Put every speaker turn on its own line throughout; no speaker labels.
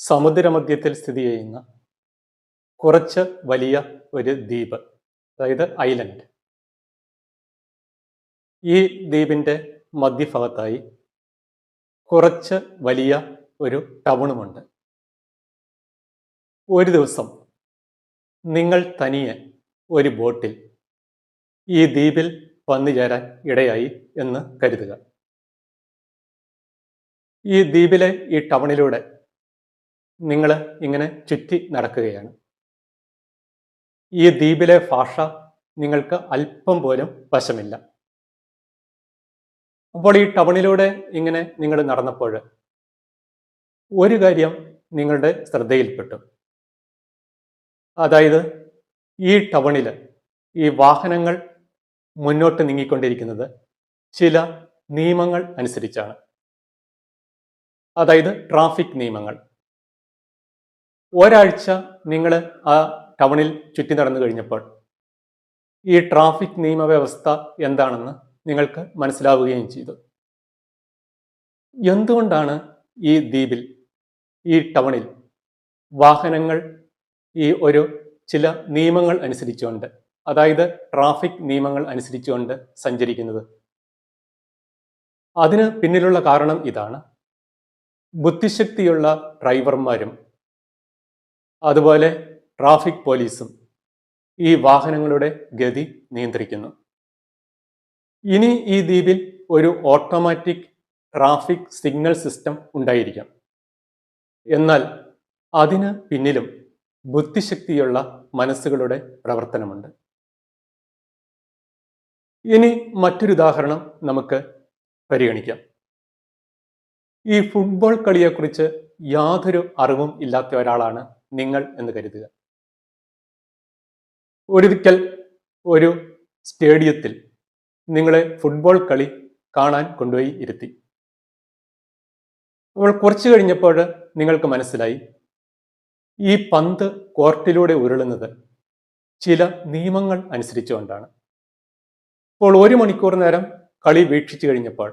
സമുദ്രമധ്യത്തിൽ സ്ഥിതി ചെയ്യുന്ന കുറച്ച് വലിയ ഒരു ദ്വീപ്, അതായത് ഐലൻഡ്. ഈ ദ്വീപിൻ്റെ മധ്യഭാഗത്തായി കുറച്ച് വലിയ ഒരു ടൗണുമുണ്ട്. ഒരു ദിവസം നിങ്ങൾ തനിയെ ഒരു ബോട്ടിൽ ഈ ദ്വീപിൽ വന്നു ചേരാൻ ഇടയായി എന്ന് കരുതുക. ഈ ദ്വീപിലെ ഈ ടൗണിലൂടെ നിങ്ങൾ ഇങ്ങനെ ചുറ്റി നടക്കുകയാണ്. ഈ ദ്വീപിലെ ഭാഷ നിങ്ങൾക്ക് അല്പം പോലും വശമില്ല. അപ്പോൾ ഈ ടൗണിലൂടെ ഇങ്ങനെ നിങ്ങൾ നടന്നപ്പോൾ ഒരു കാര്യം നിങ്ങളുടെ ശ്രദ്ധയിൽപ്പെട്ടു. അതായത് ഈ ടൗണിൽ ഈ വാഹനങ്ങൾ മുന്നോട്ട് നീങ്ങിക്കൊണ്ടിരിക്കുന്നത് ചില നിയമങ്ങൾ അനുസരിച്ചാണ്. അതായത് ട്രാഫിക് നിയമങ്ങൾ. ഒരാഴ്ച നിങ്ങൾ ആ ടൗണിൽ ചുറ്റി നടന്നു കഴിഞ്ഞപ്പോൾ ഈ ട്രാഫിക് നിയമവ്യവസ്ഥ എന്താണെന്ന് നിങ്ങൾക്ക് മനസ്സിലാവുകയും ചെയ്തു. എന്തുകൊണ്ടാണ് ഈ ദ്വീപിൽ, ഈ ടൗണിൽ വാഹനങ്ങൾ ഈ ചില നിയമങ്ങൾ അനുസരിച്ചുകൊണ്ട്, അതായത് ട്രാഫിക് നിയമങ്ങൾ അനുസരിച്ചുകൊണ്ട് സഞ്ചരിക്കുന്നത്? അതിന് പിന്നിലുള്ള കാരണം ഇതാണ്. ബുദ്ധിശക്തിയുള്ള ഡ്രൈവർമാരും അതുപോലെ ട്രാഫിക് പോലീസും ഈ വാഹനങ്ങളുടെ ഗതി നിയന്ത്രിക്കുന്നു. ഇനി ഈ ദ്വീപിൽ ഒരു ഓട്ടോമാറ്റിക് ട്രാഫിക് സിഗ്നൽ സിസ്റ്റം ഉണ്ടായിരിക്കാം. എന്നാൽ അതിന് പിന്നിലും ബുദ്ധിശക്തിയുള്ള മനസ്സുകളുടെ പ്രവർത്തനമുണ്ട്. ഇനി മറ്റൊരു ഉദാഹരണം നമുക്ക് പരിഗണിക്കാം. ഈ ഫുട്ബോൾ കളിയെക്കുറിച്ച് യാതൊരു അറിവും ഇല്ലാത്ത ഒരാളാണ് നിങ്ങൾ എന്ന് കരുതുക. ഒരിക്കൽ ഒരു സ്റ്റേഡിയത്തിൽ നിങ്ങളെ ഫുട്ബോൾ കളി കാണാൻ കൊണ്ടുപോയി ഇരുത്തി. അപ്പോൾ കുറച്ചു കഴിഞ്ഞപ്പോൾ നിങ്ങൾക്ക് മനസ്സിലായി ഈ പന്ത് കോർട്ടിലൂടെ ഉരുളുന്നത് ചില നിയമങ്ങൾ അനുസരിച്ചുകൊണ്ടാണ്. അപ്പോൾ 1 മണിക്കൂർ നേരം കളി വീക്ഷിച്ചു കഴിഞ്ഞപ്പോൾ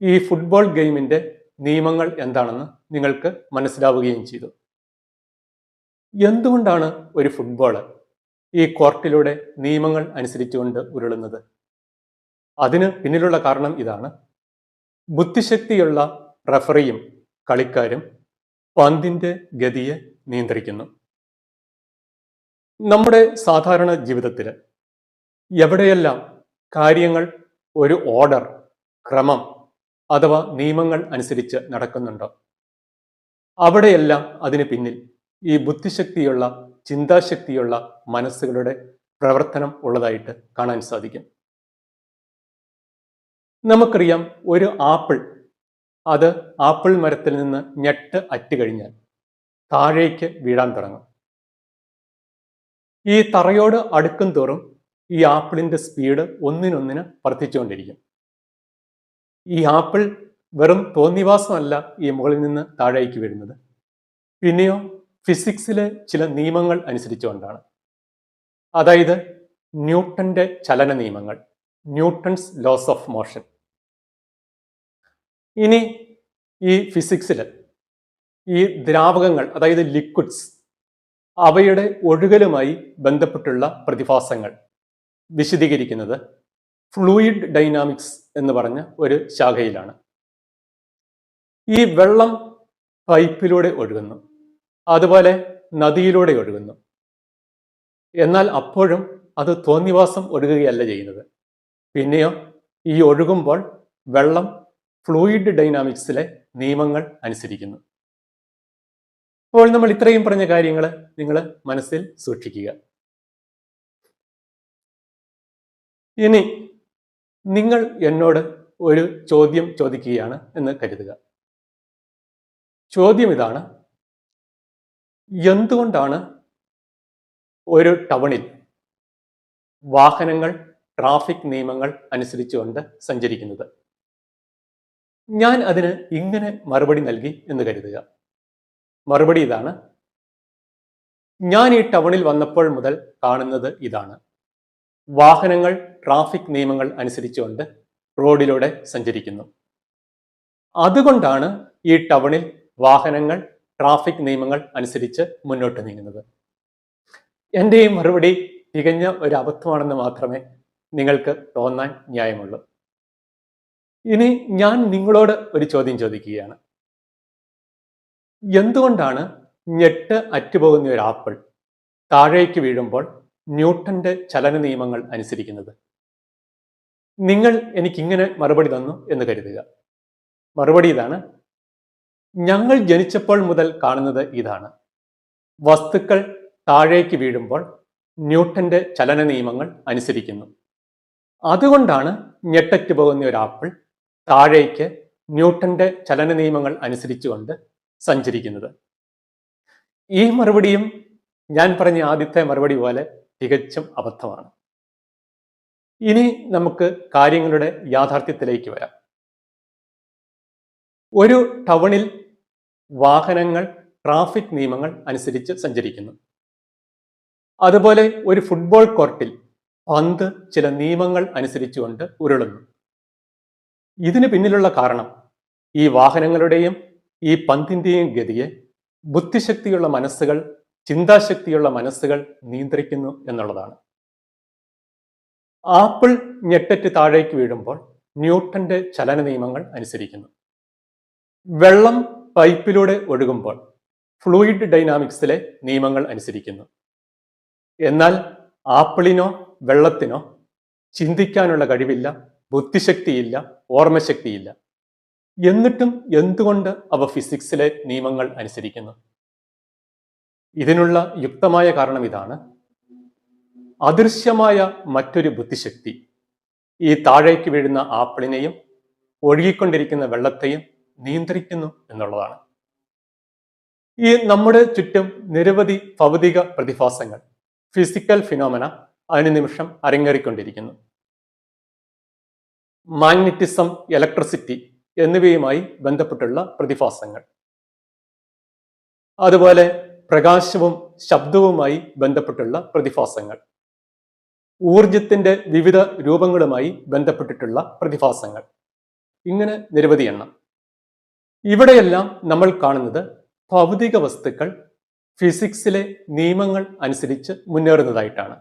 ഈ ഫുട്ബോൾ ഗെയിമിൻ്റെ നിയമങ്ങൾ എന്താണെന്ന് നിങ്ങൾക്ക് മനസ്സിലാവുകയും ചെയ്തു. എന്തുകൊണ്ടാണ് ഒരു ഫുട്ബോൾ ഈ കോർട്ടിലൂടെ നിയമങ്ങൾ അനുസരിച്ചുകൊണ്ട് ഉരുളുന്നത്? അതിന് പിന്നിലുള്ള കാരണം ഇതാണ്. ബുദ്ധിശക്തിയുള്ള റഫറിയും കളിക്കാരും പന്തിൻ്റെ ഗതിയെ നിയന്ത്രിക്കുന്നു. നമ്മുടെ സാധാരണ ജീവിതത്തിൽ എവിടെയെല്ലാം കാര്യങ്ങൾ ഒരു ഓർഡർ, ക്രമം അഥവാ നിയമങ്ങൾ അനുസരിച്ച് നടക്കുന്നുണ്ടോ അവിടെയെല്ലാം അതിന് പിന്നിൽ ഈ ബുദ്ധിശക്തിയുള്ള, ചിന്താശക്തിയുള്ള മനസ്സുകളുടെ പ്രവർത്തനം ഉള്ളതായിട്ട് കാണാൻ സാധിക്കും. നമുക്കറിയാം, ഒരു ആപ്പിൾ, അത് ആപ്പിൾ മരത്തിൽ നിന്ന് ഞെട്ട് അറ്റുകഴിഞ്ഞാൽ താഴേക്ക് വീഴാൻ തുടങ്ങും. ഈ തറയോട് അടുക്കും തോറും ഈ ആപ്പിളിന്റെ സ്പീഡ് ഒന്നിനൊന്നിന് വർദ്ധിച്ചുകൊണ്ടിരിക്കും. ഈ ആപ്പിൾ വെറും തോന്നിവാസമല്ല ഈ മുകളിൽ നിന്ന് താഴേക്ക് വീഴുന്നത്. പിന്നെയോ ഫിസിക്സിലെ ചില നിയമങ്ങൾ അനുസരിച്ചുകൊണ്ടാണ്. അതായത് ന്യൂട്ടന്റെ ചലന നിയമങ്ങൾ, ന്യൂട്ടൺസ് ലോസ് ഓഫ് മോഷൻ. ഇനി ഈ ഫിസിക്സിൽ ഈ ദ്രാവകങ്ങൾ, അതായത് ലിക്വിഡ്സ്, അവയുടെ ഒഴുകലുമായി ബന്ധപ്പെട്ടുള്ള പ്രതിഭാസങ്ങൾ വിശദീകരിക്കുന്നത് ഫ്ലൂയിഡ് ഡൈനാമിക്സ് എന്ന് പറഞ്ഞ ഒരു ശാഖയിലാണ്. ഈ വെള്ളം പൈപ്പിലൂടെ ഒഴുകുന്നു, അതുപോലെ നദിയിലൂടെ ഒഴുകുന്നു. എന്നാൽ അപ്പോഴും അത് തോന്നിവാസം ഒഴുകുകയല്ല ചെയ്യുന്നത്. പിന്നെയോ ഈ ഒഴുകുമ്പോൾ വെള്ളം ഫ്ലൂയിഡ് ഡൈനാമിക്സിലെ നിയമങ്ങൾ അനുസരിക്കുന്നു. അപ്പോൾ നമ്മൾ ഇത്രയും പറഞ്ഞ കാര്യങ്ങൾ നിങ്ങൾ മനസ്സിൽ സൂക്ഷിക്കുക. ഇനി നിങ്ങൾ എന്നോട് ഒരു ചോദ്യം ചോദിക്കുകയാണ് എന്ന് കരുതുക. ചോദ്യം ഇതാണ്: എന്തുകൊണ്ടാണ് ഒരു ടൗണിൽ വാഹനങ്ങൾ ട്രാഫിക് നിയമങ്ങൾ അനുസരിച്ചുകൊണ്ട് സഞ്ചരിക്കുന്നത്? ഞാൻ അതിന് ഇങ്ങനെ മറുപടി നൽകി എന്ന് കരുതുക. മറുപടി ഇതാണ്: ഞാൻ ഈ ടൗണിൽ വന്നപ്പോൾ മുതൽ കാണുന്നത് ഇതാണ്. വാഹനങ്ങൾ ട്രാഫിക് നിയമങ്ങൾ അനുസരിച്ചുകൊണ്ട് റോഡിലൂടെ സഞ്ചരിക്കുന്നു. അതുകൊണ്ടാണ് ഈ ടൗണിൽ വാഹനങ്ങൾ ട്രാഫിക് നിയമങ്ങൾ അനുസരിച്ച് മുന്നോട്ട് നീങ്ങുന്നത്? എൻ്റെ ഈ മറുപടി തികഞ്ഞ ഒരു അബദ്ധമാണെന്ന് മാത്രമേ നിങ്ങൾക്ക് തോന്നാൻ ന്യായമുള്ളൂ. ഇനി ഞാൻ നിങ്ങളോട് ഒരു ചോദ്യം ചോദിക്കുകയാണ്. എന്തുകൊണ്ടാണ് ഞെട്ട് അറ്റുപോകുന്ന ഒരു ആപ്പിൾ താഴേക്ക് വീഴുമ്പോൾ ന്യൂട്ടന്റെ ചലന നിയമങ്ങൾ അനുസരിക്കുന്നത്? നിങ്ങൾ എനിക്കിങ്ങനെ മറുപടി തന്നു എന്ന് കരുതുക. മറുപടി ഇതാണ്: ഞങ്ങൾ ജനിച്ചപ്പോൾ മുതൽ കാണുന്നത് ഇതാണ്. വസ്തുക്കൾ താഴേക്ക് വീഴുമ്പോൾ ന്യൂട്ടന്റെ ചലന നിയമങ്ങൾ അനുസരിക്കുന്നു. അതുകൊണ്ടാണ് ഞെട്ടറ്റ് പോകുന്ന ഒരു ആപ്പിൾ താഴേക്ക് ന്യൂട്ടന്റെ ചലന നിയമങ്ങൾ അനുസരിച്ചുകൊണ്ട് സഞ്ചരിക്കുന്നത്. ഈ മറുപടിയും ഞാൻ പറഞ്ഞ ആദ്യത്തെ മറുപടി പോലെ തികച്ചും അബദ്ധമാണ്. ഇനി നമുക്ക് കാര്യങ്ങളുടെ യാഥാർത്ഥ്യത്തിലേക്ക് വരാം. ഒരു ടൗണിൽ വാഹനങ്ങൾ ട്രാഫിക് നിയമങ്ങൾ അനുസരിച്ച് സഞ്ചരിക്കുന്നു. അതുപോലെ ഒരു ഫുട്ബോൾ കോർട്ടിൽ പന്ത് ചില നിയമങ്ങൾ അനുസരിച്ചുകൊണ്ട് ഉരുളുന്നു. ഇതിന് പിന്നിലുള്ള കാരണം ഈ വാഹനങ്ങളുടെയും ഈ പന്തിന്റെയും ഗതിയെ ബുദ്ധിശക്തിയുള്ള മനസ്സുകൾ, ചിന്താശക്തിയുള്ള മനസ്സുകൾ നിയന്ത്രിക്കുന്നു എന്നുള്ളതാണ്. ആപ്പിൾ ഞെട്ടറ്റ് താഴേക്ക് വീഴുമ്പോൾ ന്യൂട്ടന്റെ ചലന നിയമങ്ങൾ അനുസരിക്കുന്നു. വെള്ളം പൈപ്പിലൂടെ ഒഴുകുമ്പോൾ ഫ്ലൂയിഡ് ഡൈനാമിക്സിലെ നിയമങ്ങൾ അനുസരിക്കുന്നു. എന്നാൽ ആപ്പിളിനോ വെള്ളത്തിനോ ചിന്തിക്കാനുള്ള കഴിവില്ല, ബുദ്ധിശക്തിയില്ല, ഓർമ്മശക്തിയില്ല. എന്നിട്ടും എന്തുകൊണ്ട് അവ ഫിസിക്സിലെ നിയമങ്ങൾ അനുസരിക്കുന്നു? ഇതിനുള്ള യുക്തമായ കാരണം ഇതാണ്: അദൃശ്യമായ മറ്റൊരു ബുദ്ധിശക്തി ഈ താഴേക്ക് വീഴുന്ന ആപ്പിളിനെയും ഒഴുകിക്കൊണ്ടിരിക്കുന്ന വെള്ളത്തെയും നിയന്ത്രിക്കുന്നു എന്നുള്ളതാണ്. ഈ നമ്മുടെ ചുറ്റും നിരവധി ഭൗതിക പ്രതിഭാസങ്ങൾ, ഫിസിക്കൽ ഫിനോമന അനുനിമിഷം അരങ്ങേറിക്കൊണ്ടിരിക്കുന്നു. മാഗ്നറ്റിസം, ഇലക്ട്രിസിറ്റി എന്നിവയുമായി ബന്ധപ്പെട്ടുള്ള പ്രതിഭാസങ്ങൾ, അതുപോലെ പ്രകാശവും ശബ്ദവുമായി ബന്ധപ്പെട്ടുള്ള പ്രതിഭാസങ്ങൾ, ഊർജത്തിന്റെ വിവിധ രൂപങ്ങളുമായി ബന്ധപ്പെട്ടിട്ടുള്ള പ്രതിഭാസങ്ങൾ, ഇങ്ങനെ നിരവധി എണ്ണം. ഇവിടെയെല്ലാം നമ്മൾ കാണുന്നത് ഭൗതിക വസ്തുക്കൾ ഫിസിക്സിലെ നിയമങ്ങൾ അനുസരിച്ച് മുന്നേറുന്നതായിട്ടാണ്.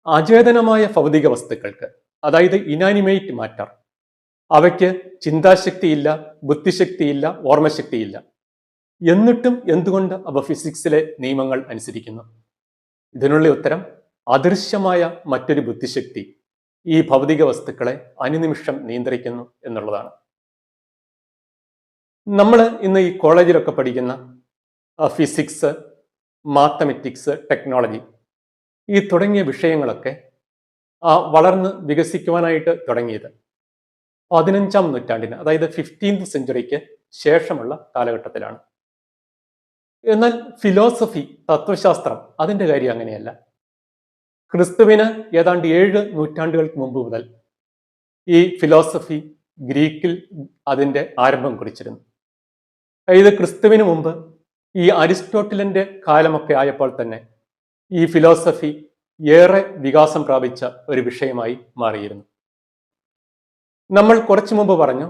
അചേതനമായ ഭൗതിക വസ്തുക്കൾക്ക്, അതായത് ഇനാനിമേറ്റ് മാറ്റർ, അവയ്ക്ക് ചിന്താശക്തിയില്ല, ബുദ്ധിശക്തിയില്ല, ഓർമ്മശക്തിയില്ല. എന്നിട്ടും എന്തുകൊണ്ട് അവ ഫിസിക്സിലെ നിയമങ്ങൾ അനുസരിക്കുന്നു? ഇതിനുള്ള ഉത്തരം അദൃശ്യമായ മറ്റൊരു ബുദ്ധിശക്തി ഈ ഭൗതിക വസ്തുക്കളെ അനുനിമിഷം നിയന്ത്രിക്കുന്നു എന്നുള്ളതാണ്. നമ്മൾ ഇന്ന് ഈ കോളേജിലൊക്കെ പഠിക്കുന്ന ഫിസിക്സ്, മാത്തമെറ്റിക്സ്, ടെക്നോളജി, ഈ തുടങ്ങിയ വിഷയങ്ങളൊക്കെ വളർന്ന് വികസിക്കുവാനായിട്ട് തുടങ്ങിയത് 15ാം നൂറ്റാണ്ടിന്, അതായത് 15th സെഞ്ചുറിക്ക് ശേഷമുള്ള കാലഘട്ടത്തിലാണ്. എന്നാൽ ഫിലോസഫി, തത്വശാസ്ത്രം, അതിൻ്റെ കാര്യം അങ്ങനെയല്ല. ക്രിസ്തുവിന് ഏതാണ്ട് 7 നൂറ്റാണ്ടുകൾക്ക് മുമ്പ് മുതൽ ഈ ഫിലോസഫി ഗ്രീക്കിൽ അതിൻ്റെ ആരംഭം കുറിച്ചിരുന്നു. അതായത് ക്രിസ്തുവിന് മുമ്പ് ഈ അരിസ്റ്റോട്ടിലിന്റെ കാലമൊക്കെ ആയപ്പോൾ തന്നെ ഈ ഫിലോസഫി ഏറെ വികാസം പ്രാപിച്ച ഒരു വിഷയമായി മാറിയിരുന്നു. നമ്മൾ കുറച്ചു മുമ്പ് പറഞ്ഞു,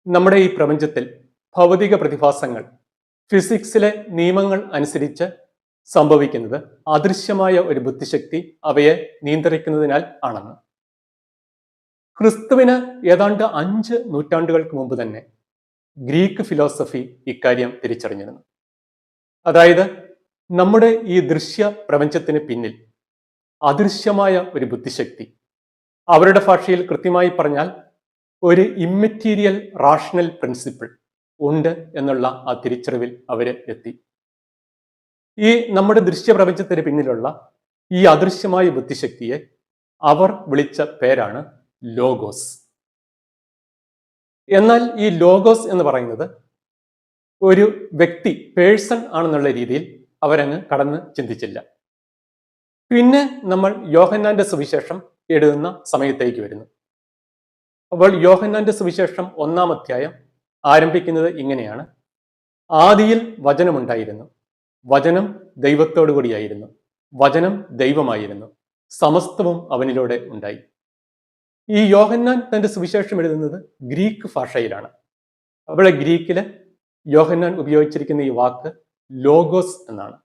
നമ്മുടെ ഈ പ്രപഞ്ചത്തിൽ ഭൗതിക പ്രതിഭാസങ്ങൾ ഫിസിക്സിലെ നിയമങ്ങൾ അനുസരിച്ച് സംഭവിക്കുന്നത് അദൃശ്യമായ ഒരു ബുദ്ധിശക്തി അവയെ നിയന്ത്രിക്കുന്നതിനാൽ ആണെന്ന്. ക്രിസ്തുവിന് ഏതാണ്ട് 5 നൂറ്റാണ്ടുകൾക്ക് മുമ്പ് തന്നെ ഗ്രീക്ക് ഫിലോസഫി ഇക്കാര്യം തിരിച്ചറിഞ്ഞിരുന്നു. അതായത് നമ്മുടെ ഈ ദൃശ്യ പ്രപഞ്ചത്തിന് പിന്നിൽ അദൃശ്യമായ ഒരു ബുദ്ധിശക്തി, അവരുടെ ഭാഷയിൽ കൃത്യമായി പറഞ്ഞാൽ ഒരു ഇമ്മെറ്റീരിയൽ റാഷണൽ പ്രിൻസിപ്പിൾ ഉണ്ട് എന്നുള്ള ആ തിരിച്ചറിവിൽ അവര് എത്തി. ഈ നമ്മുടെ ദൃശ്യപ്രപഞ്ചത്തിന് പിന്നിലുള്ള ഈ അദൃശ്യമായ ബുദ്ധിശക്തിയെ അവർ വിളിച്ച പേരാണ് ലോഗോസ്. എന്നാൽ ഈ ലോഗോസ് എന്ന് പറയുന്നത് ഒരു വ്യക്തി, പേഴ്സൺ ആണെന്നുള്ള രീതിയിൽ അവരങ്ങ് കടന്ന് ചിന്തിച്ചില്ല. പിന്നെ നമ്മൾ യോഹന്നാന്റെ സുവിശേഷം എഴുതുന്ന സമയത്തേക്ക് വരുന്നു. അപ്പോൾ യോഹന്നാന്റെ സുവിശേഷം 1-ാം അധ്യായം ആരംഭിക്കുന്നത് ഇങ്ങനെയാണ്: ആദിയിൽ വചനമുണ്ടായിരുന്നു, വചനം ദൈവത്തോടു കൂടിയായിരുന്നു, വചനം ദൈവമായിരുന്നു, സമസ്തവും അവനിലൂടെ ഉണ്ടായി. ഈ യോഹന്നാൻ തന്റെ സുവിശേഷം എഴുതുന്നത് ഗ്രീക്ക് ഭാഷയിലാണ്. അവിടെ ഗ്രീക്കില് യോഹന്നാൻ ഉപയോഗിച്ചിരിക്കുന്ന ഈ വാക്ക് ലോഗോസ് എന്നാണ്.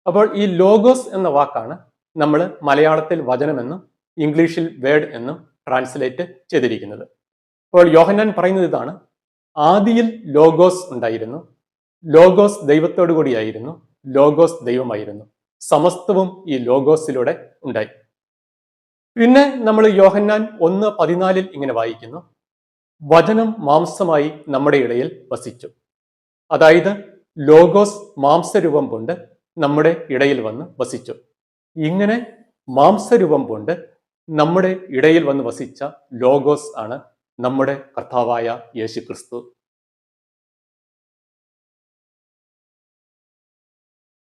അപ്പോൾ ഈ ലോഗോസ് എന്ന വാക്കാണ് നമ്മൾ മലയാളത്തിൽ വചനമെന്നും ഇംഗ്ലീഷിൽ വേർഡ് എന്നും ട്രാൻസ്ലേറ്റ് ചെയ്തിരിക്കുന്നത്. അപ്പോൾ യോഹന്നാൻ പറയുന്നത് ഇതാണ്: ആദിയിൽ ലോഗോസ് ഉണ്ടായിരുന്നു, ലോഗോസ് ദൈവത്തോടു കൂടിയായിരുന്നു, ലോഗോസ് ദൈവമായിരുന്നു, സമസ്തവും ഈ ലോഗോസിലൂടെ ഉണ്ടായി. പിന്നെ നമ്മൾ യോഹന്നാൻ 1:14 ഇങ്ങനെ വായിക്കുന്നു: വചനം മാംസമായി നമ്മുടെ ഇടയിൽ വസിച്ചു. അതായത് ലോഗോസ് മാംസരൂപം കൊണ്ട് നമ്മുടെ ഇടയിൽ വന്ന് വസിച്ചു. ഇങ്ങനെ മാംസരൂപം കൊണ്ട് നമ്മുടെ ഇടയിൽ വന്ന് വസിച്ച ലോഗോസ് ആണ് നമ്മുടെ കർത്താവായ യേശു ക്രിസ്തു